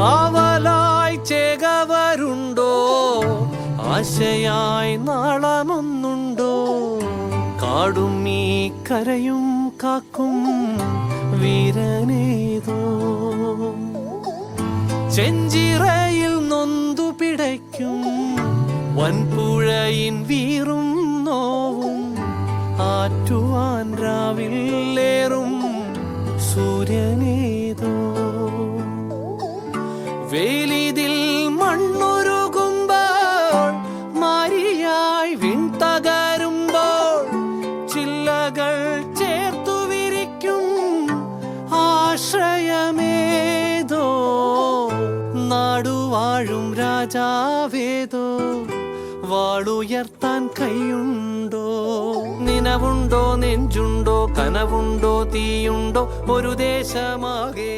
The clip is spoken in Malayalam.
കാവലായി ചേകവരുണ്ടോ, ആശയായി നാളമൊന്നുണ്ടോ? കാടും ഈ കരയും കാക്കും വീരനേതോ. ചെഞ്ചിറയിൽ നൊന്തു പിടയ്ക്കും വൻപുഴയിൻ വീറും നോവും, ആറ്റുവാൻ രാവിലേറും സൂര്യനേതോ. വേലിതിൽ മണ്ണുരുകുമ്പോൾ, മാരിയായി വിൺതകരുമ്പോൾ, ചില്ലകൾ ചേർത്തു വിരിക്കും ആശ്രയമേതോ. നാടുവാഴും രാജാവേതോ, വാളുയർത്താൻ കൈയുണ്ടോ? നിനവുണ്ടോ, നെഞ്ചുണ്ടോ, കനവുണ്ടോ, തീയുണ്ടോ, ഒരു ദേശമാകെ